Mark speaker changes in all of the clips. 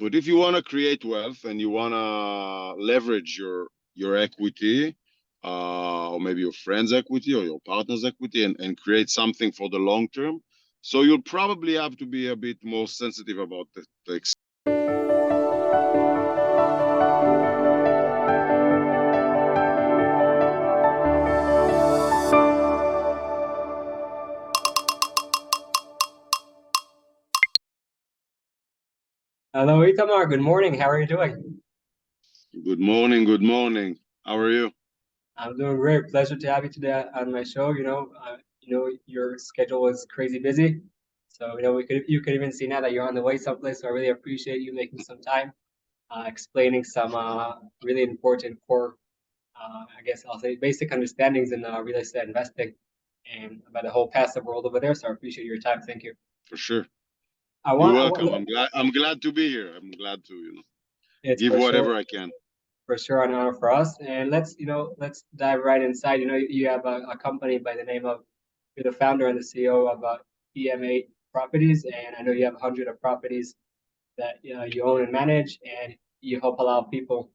Speaker 1: But if you want to create wealth and you want to leverage your equity, or maybe your friend's equity or your partner's equity, and create something for the long term, so you'll probably have to be a bit more sensitive about the
Speaker 2: Hello, Itamar. Good morning. How are you doing?
Speaker 1: Good morning. Good morning. How are you?
Speaker 2: I'm doing great. Pleasure to have you today on my show. Your schedule is crazy busy, so you could even see now that you're on the way someplace. So I really appreciate you making some time, explaining some really important core, I guess I'll say basic understandings in real estate investing and about the whole passive world over there. So I appreciate your time. Thank you.
Speaker 1: For sure.
Speaker 2: I
Speaker 1: You're
Speaker 2: want, I
Speaker 1: welcome.
Speaker 2: want,
Speaker 1: I'm glad to be here. I'm glad to,
Speaker 2: it's
Speaker 1: give
Speaker 2: for
Speaker 1: whatever
Speaker 2: sure.
Speaker 1: I can.
Speaker 2: For sure an honor for us. And let's dive right inside. You have a company by the name of, you're the founder and the CEO of EMA Properties, and I know you have 100 of properties that you own and manage, and you help a lot of people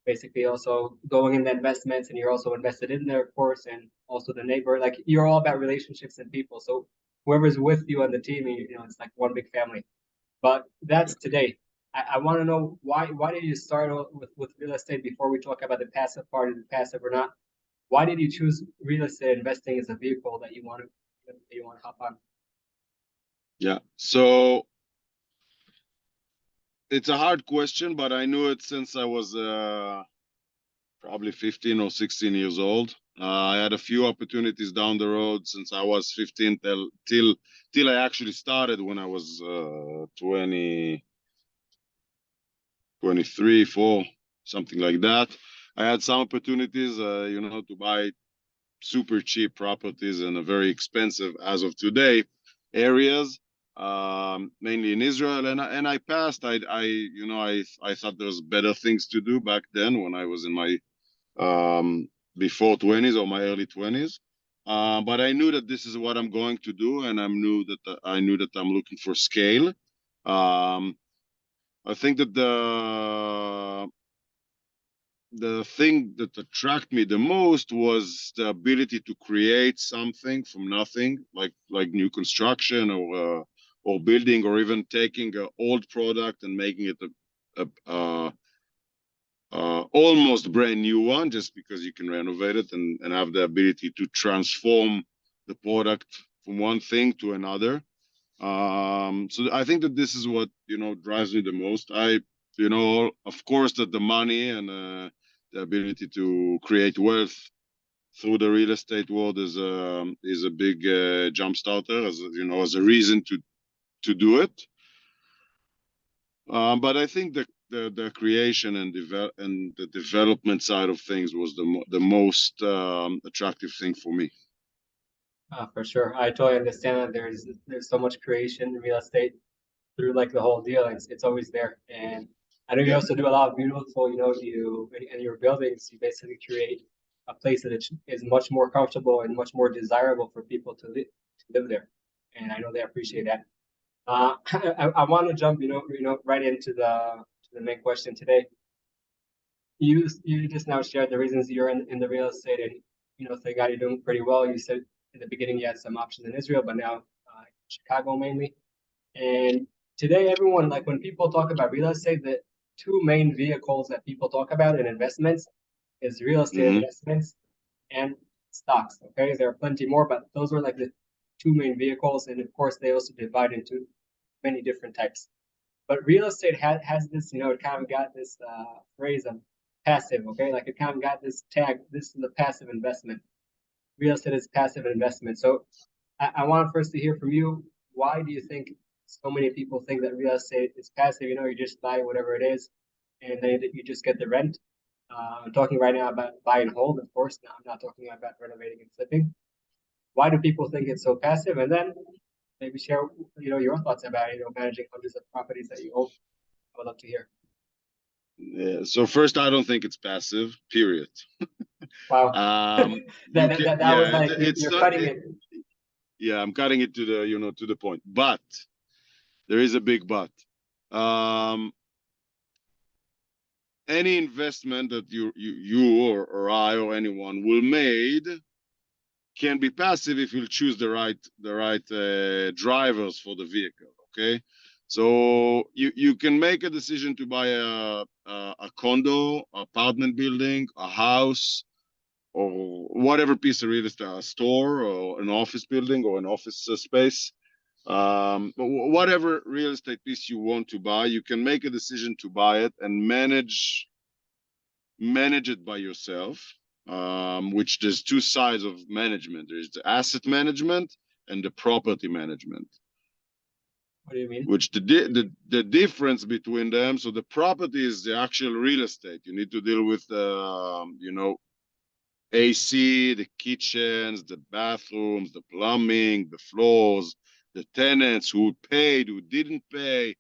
Speaker 2: basically also going in the investments, and you're also invested in there, of course, and also the neighbor. Like you're all about relationships and people. So whoever's with you on the team, it's like one big family. But that's today. I want to know why did you start with real estate before we talk about the passive part of the passive or not? Why did you choose real estate investing as a vehicle that you want to hop on?
Speaker 1: Yeah. So it's a hard question, but I knew it since I was probably 15 or 16 years old. I had a few opportunities down the road since I was 15 till I actually started when I was 20, 23, 4, something like that. I had some opportunities, to buy super cheap properties in a very expensive, as of today, areas, mainly in Israel, and I passed. I thought there was better things to do back then when I was in my before 20s or my early 20s. But I knew that this is what I'm going to do, and I knew that I'm looking for scale. I think that the thing that attracted me the most was the ability to create something from nothing, like new construction or building, or even taking an old product and making it a almost brand new one, just because you can renovate it and have the ability to transform the product from one thing to another. So I think that this is what drives me the most. Of course, that the money and the ability to create wealth through the real estate world is a big jump starter, as a reason to do it. But I think the creation and the development side of things was the most attractive thing for me.
Speaker 2: For sure, I totally understand that there's so much creation in real estate through like the whole deal. It's always there, and I know you
Speaker 1: Yeah,
Speaker 2: also do a lot of beautiful. You in your buildings, you basically create a place that is much more comfortable and much more desirable for people to live there, and I know they appreciate that. I want to jump, right into the main question today. You just now shared the reasons you're in the real estate, and thank God you're doing pretty well. You said in the beginning you had some options in Israel, but now Chicago mainly. And today, everyone, like when people talk about real estate, the two main vehicles that people talk about in investments is real estate
Speaker 1: hmm
Speaker 2: investments and stocks. Okay, there are plenty more, but those are like the two main vehicles, and of course, they also divide into many different types. But real estate has this, it kind of got this phrase of passive. Okay, like it kind of got this tag. This is a passive investment. Real estate is passive investment. So I want first to hear from you. Why do you think so many people think that real estate is passive? You just buy whatever it is, and then you just get the rent. I'm talking right now about buy and hold, of course. Now I'm not talking about renovating and flipping. Why do people think it's so passive? And then maybe share, your thoughts about, managing hundreds of properties that you own. I would love to hear.
Speaker 1: Yeah. So first, I don't think it's passive. Period.
Speaker 2: Wow.
Speaker 1: You can,
Speaker 2: That was
Speaker 1: yeah.
Speaker 2: like
Speaker 1: It's
Speaker 2: you're
Speaker 1: not.
Speaker 2: cutting it.
Speaker 1: Yeah, I'm cutting it to the point. But there is a big but. Um, any investment that you or I or anyone will made can be passive if you choose the right drivers for the vehicle. Okay, so you can make a decision to buy a condo, apartment building, a house, or whatever piece of real estate, a store or an office building or an office space. But whatever real estate piece you want to buy, you can make a decision to buy it and manage it by yourself, which there's two sides of management. There's the asset management and the property management.
Speaker 2: What do you mean?
Speaker 1: Which the difference between them, so the property is the actual real estate. You need to deal with AC, the kitchens, the bathrooms, the plumbing, the floors, the tenants who paid, who didn't pay,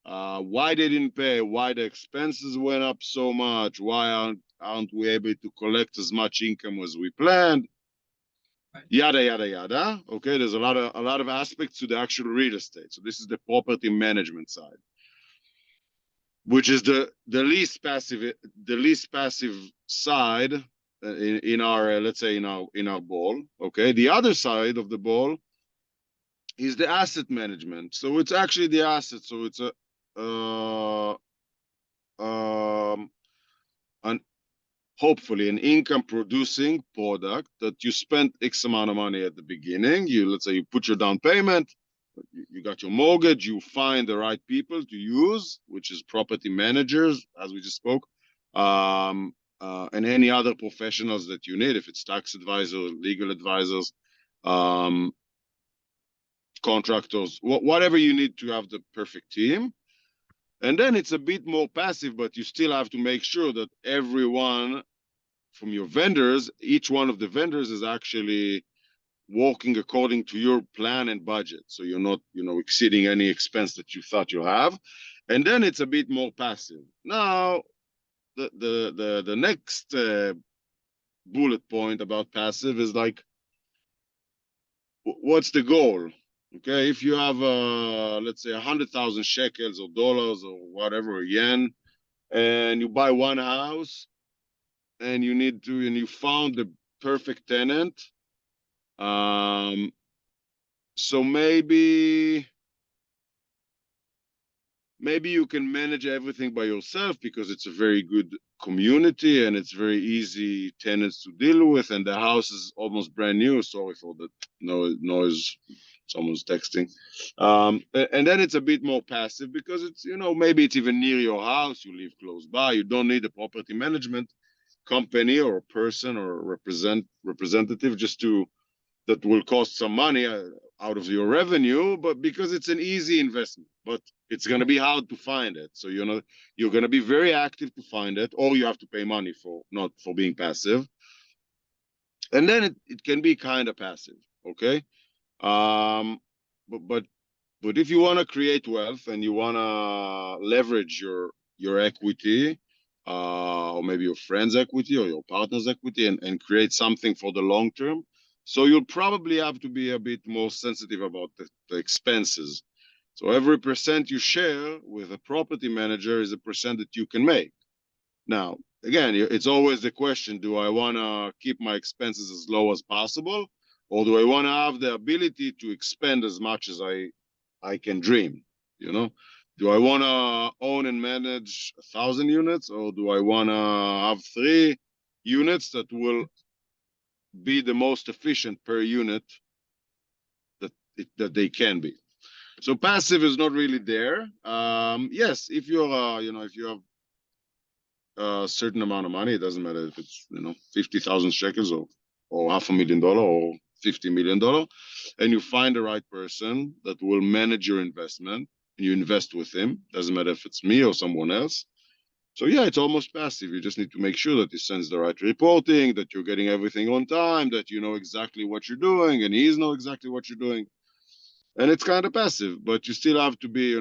Speaker 1: why they didn't pay, why the expenses went up so much, why aren't we able to collect as much income as we planned, yada yada yada. Okay, there's a lot of aspects to the actual real estate. So this is the property management side, which is the least passive side in our let's say in our ball. Okay, the other side of the ball is the asset management. So it's actually the asset. So it's a um, an hopefully an income producing product that you spent X amount of money at the beginning. Let's say you put your down payment, you got your mortgage, you find the right people to use, which is property managers, as we just spoke, and any other professionals that you need, if it's tax advisors, legal advisors, um, contractors, whatever you need to have the perfect team. And then it's a bit more passive, but you still have to make sure that everyone from your vendors, each one of the vendors is actually working according to your plan and budget. So you're not, exceeding any expense that you thought you have. And then it's a bit more passive. Now, the next bullet point about passive is like, what's the goal? Okay, if you have, let's say, 100,000 shekels or dollars or whatever, yen, and you buy one house, and you found the perfect tenant. So maybe you can manage everything by yourself because it's a very good community and it's very easy tenants to deal with, and the house is almost brand new. Sorry for the noise. Someone's texting. And then it's a bit more passive because it's, maybe it's even near your house. You live close by. You don't need a property management company or a person or representative that will cost some money out of your revenue, but because it's an easy investment, but it's going to be hard to find it. So, you're going to be very active to find it, or you have to pay money not for being passive. And then it can be kind of passive. Okay. Um, but if you want to create wealth and you want to leverage your equity, or maybe your friend's equity or your partner's equity, and create something for the long term, so you'll probably have to be a bit more sensitive about the expenses. So every percent you share with a property manager is a percent that you can make. Now, again, it's always the question, do I want to keep my expenses as low as possible? Or do I want to have the ability to expend as much as I can dream? Do I want to own and manage 1,000 units, or do I want to have 3 units that will be the most efficient per unit that they can be? So passive is not really there. Yes, if if you have a certain amount of money, it doesn't matter if it's 50,000 shekels or $500,000 or $50 million, and you find the right person that will manage your investment, and you invest with him. Doesn't matter if it's me or someone else. So yeah, it's almost passive. You just need to make sure that he sends the right reporting, that you're getting everything on time, that you know exactly what you're doing, and he's know exactly what you're doing. And it's kind of passive, but you still have to be,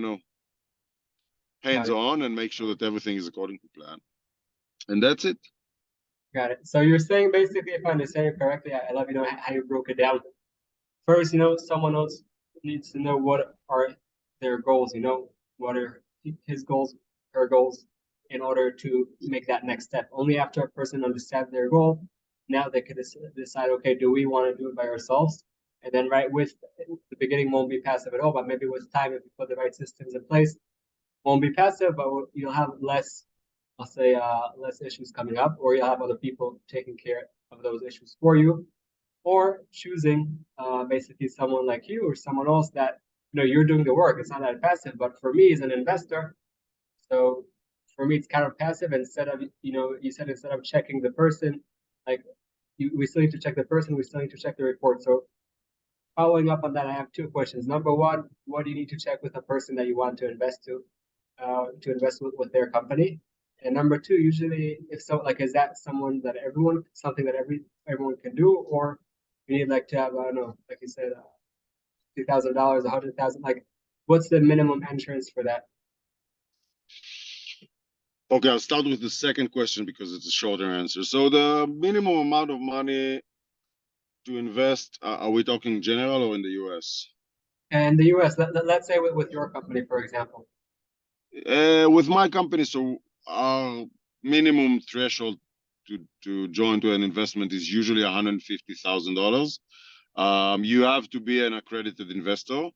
Speaker 1: hands on and make sure that everything is according to plan. And that's it.
Speaker 2: Got it. So you're saying basically, if I understand it correctly, I love how you broke it down. First, someone else needs to know what are their goals. What are his goals, her goals. in order to make that next step. Only after a person understands their goal, now they can decide, okay, do we want to do it by ourselves? And then right with the beginning won't be passive at all, but maybe with time, if you put the right systems in place, won't be passive, but you'll have less, I'll say, less issues coming up, or you'll have other people taking care of those issues for you, or choosing basically someone like you or someone else that you're doing the work. It's not that passive, but for me as an investor, so for me it's kind of passive. Instead of you said instead of checking the person, like we still need to check the person, we still need to check the report. So following up on that, I have two questions. Number one, what do you need to check with a person that you want to invest invest with their company? And number two, usually, if so, like, is that someone that something that everyone can do, or you need like to have, I don't know, like you said, $2,000, 100,000, like, what's the minimum entrance for that?
Speaker 1: Okay, I'll start with the second question because it's a shorter answer. So the minimum amount of money to invest, are we talking general or in the US?
Speaker 2: And the US, let's say with your company, for example.
Speaker 1: With my company, so our minimum threshold to join to an investment is usually $150,000. You have to be an accredited investor,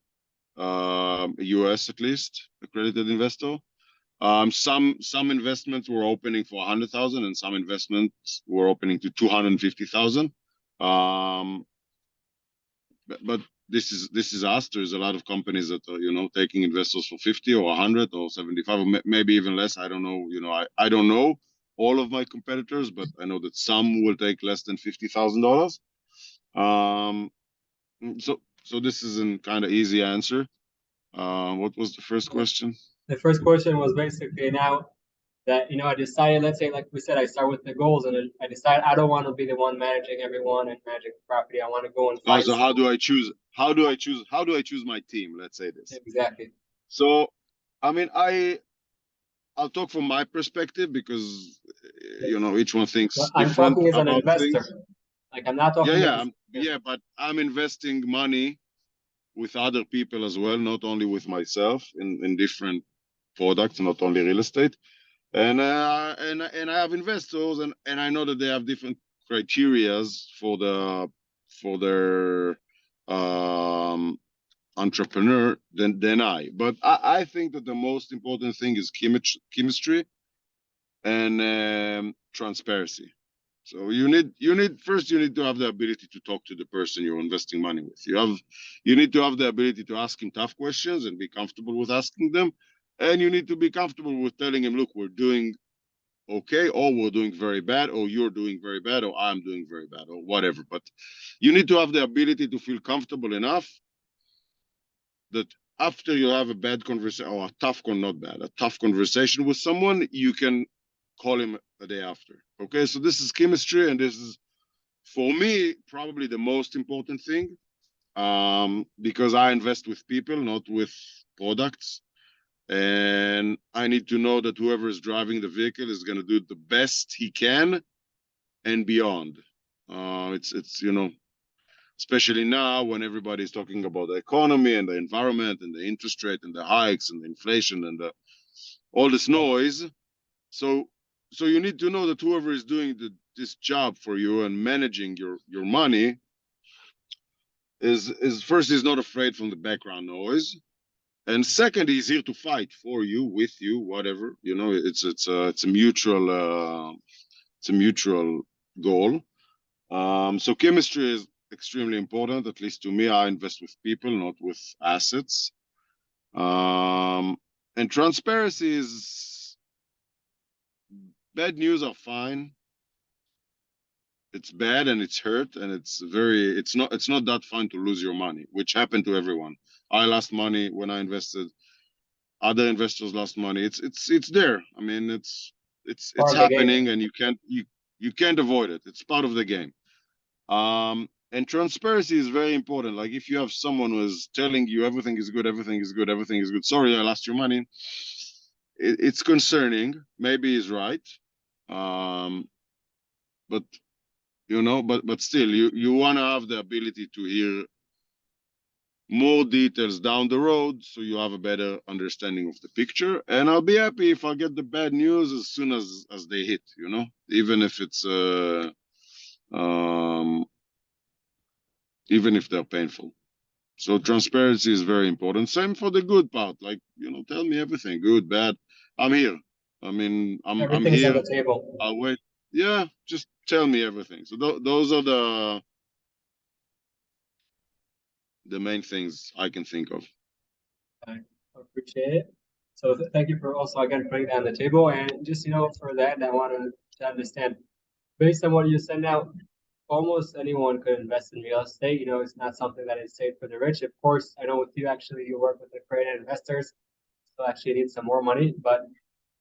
Speaker 1: US at least, accredited investor. Some investments were opening for 100,000, and some investments were opening to 250,000. But this is us. There's a lot of companies that are taking investors for 50 or 100 or 75 or maybe even less. I don't know. I don't know all of my competitors, but I know that some will take less than $50,000. Um, so this is a kind of easy answer. What was the first question?
Speaker 2: The first question was basically now that I decided, let's say, like we said, I start with the goals, and I decide I don't want to be the one managing everyone and managing the property. I want to go and find
Speaker 1: So how
Speaker 2: someone.
Speaker 1: do I choose? How do I choose my team? Let's say this.
Speaker 2: Exactly.
Speaker 1: So, I mean, I'll talk from my perspective because each one thinks
Speaker 2: But I'm
Speaker 1: different
Speaker 2: talking as an
Speaker 1: about
Speaker 2: investor.
Speaker 1: things.
Speaker 2: Like I'm not
Speaker 1: Yeah,
Speaker 2: talking
Speaker 1: yeah,
Speaker 2: as
Speaker 1: yeah, but I'm investing money with other people as well, not only with myself in different products, not only real estate. And I have investors, and I know that they have different criterias for their entrepreneur than I. But I think that the most important thing is chemistry and transparency. So you need first, you need to have the ability to talk to the person you're investing money with. You need to have the ability to ask him tough questions and be comfortable with asking them, and you need to be comfortable with telling him, look, we're doing okay, or we're doing very bad, or you're doing very bad, or I'm doing very bad, or whatever. But you need to have the ability to feel comfortable enough that after you have a bad conversation, or a tough conversation with someone, you can call him a day after. Okay, so this is chemistry, and this is, for me, probably the most important thing, because I invest with people, not with products. And I need to know that whoever is driving the vehicle is going to do the best he can and beyond. It's especially now when everybody's talking about the economy and the environment and the interest rate and the hikes and the inflation and all this noise. So you need to know that whoever is doing this job for you and managing your money is first, is not afraid from the background noise, and second, he's here to fight for you, with you, whatever. It's a mutual goal. So chemistry is extremely important. At least to me, I invest with people, not with assets. And transparency is, bad news are fine. It's bad and it's hurt and it's not that fun to lose your money, which happened to everyone. I lost money when I invested. Other investors lost money. It's there. I mean, it's
Speaker 2: part of the game.
Speaker 1: happening, and you can't avoid it. It's part of the game. And transparency is very important. Like, if you have someone who is telling you everything is good, everything is good, everything is good. Sorry, I lost your money. It's concerning. Maybe he's right. But but still, you want to have the ability to hear more details down the road so you have a better understanding of the picture. And I'll be happy if I get the bad news as soon as they hit, you know, even if it's um even if they're painful. So transparency is very important. Same for the good part. Like, you know, tell me everything, good, bad. I'm here. I mean, I'm
Speaker 2: Everything is on
Speaker 1: here.
Speaker 2: the table.
Speaker 1: I'll wait. Yeah, just tell me everything. So those are the main things I can think of.
Speaker 2: I appreciate it. So thank you for also again putting that on the table. And just for that, I want to understand, based on what you said now, almost anyone could invest in real estate. It's not something that is safe for the rich. Of course, I know with you actually you work with accredited investors, so actually need some more money, but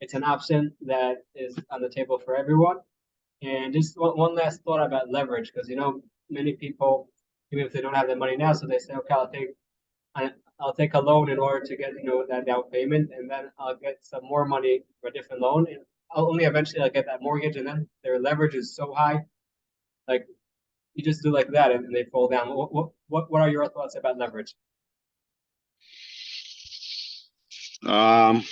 Speaker 2: it's an option that is on the table for everyone. And just one last thought about leverage, because many people, even if they don't have the money now, so they say, okay, I'll take a loan in order to get that down payment, and then I'll get some more money for a different loan, and I'll only eventually get that mortgage, and then their leverage is so high, like you just do like that, and they fall down. What are your thoughts about leverage?
Speaker 1: Um,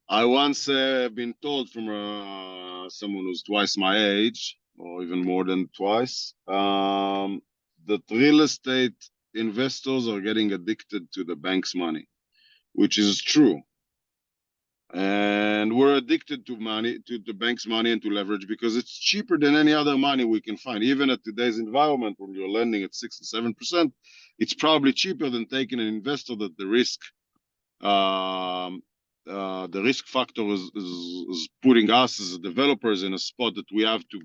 Speaker 1: I once been told from someone who's twice my age, or even more than twice, that real estate investors are getting addicted to the bank's money, which is true. And we're addicted to money, to the bank's money and to leverage because it's cheaper than any other money we can find. Even at today's environment, when you're lending at 6 and 7%, it's probably cheaper than taking an investor that um, the risk factor is putting us as developers in a spot that we have to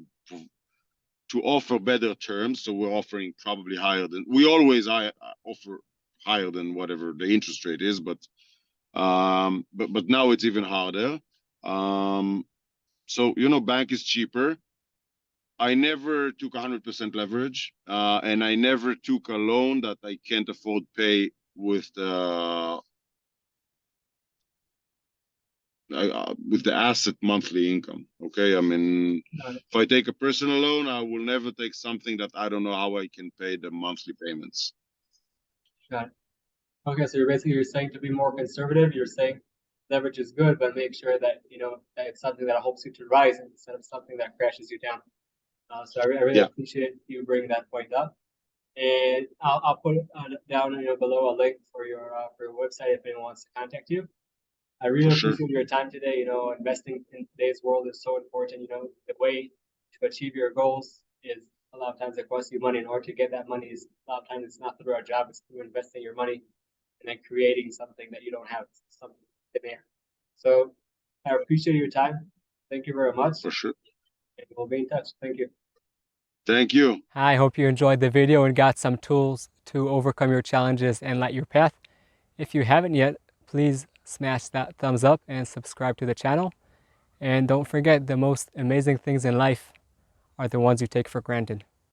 Speaker 1: offer better terms. So we're offering probably higher than we always offer higher than whatever the interest rate is, but now it's even harder. So bank is cheaper. I never took 100% leverage, and I never took a loan that I can't afford pay with the asset monthly income. Okay, I mean, if I take a personal loan, I will never take something that I don't know how I can pay the monthly payments.
Speaker 2: Got it. Okay, so you're saying to be more conservative. You're saying leverage is good, but make sure that that it's something that helps you to rise instead of something that crashes you down. So I really
Speaker 1: Yeah,
Speaker 2: appreciate you bringing that point up, and I'll put down below a link for your website if anyone wants to contact you. I
Speaker 1: for
Speaker 2: really
Speaker 1: sure.
Speaker 2: appreciate your time today. Investing in today's world is so important. The way to achieve your goals is a lot of times it costs you money. In order to get that money, is a lot of times it's not through our job; it's through investing your money and then creating something that you don't have, something there. So I appreciate your time. Thank you very much,
Speaker 1: For sure.
Speaker 2: and we'll be in touch. Thank you.
Speaker 1: Thank you.
Speaker 3: I hope you enjoyed the video and got some tools to overcome your challenges and light your path. If you haven't yet, please smash that thumbs up and subscribe to the channel. And don't forget, the most amazing things in life are the ones you take for granted.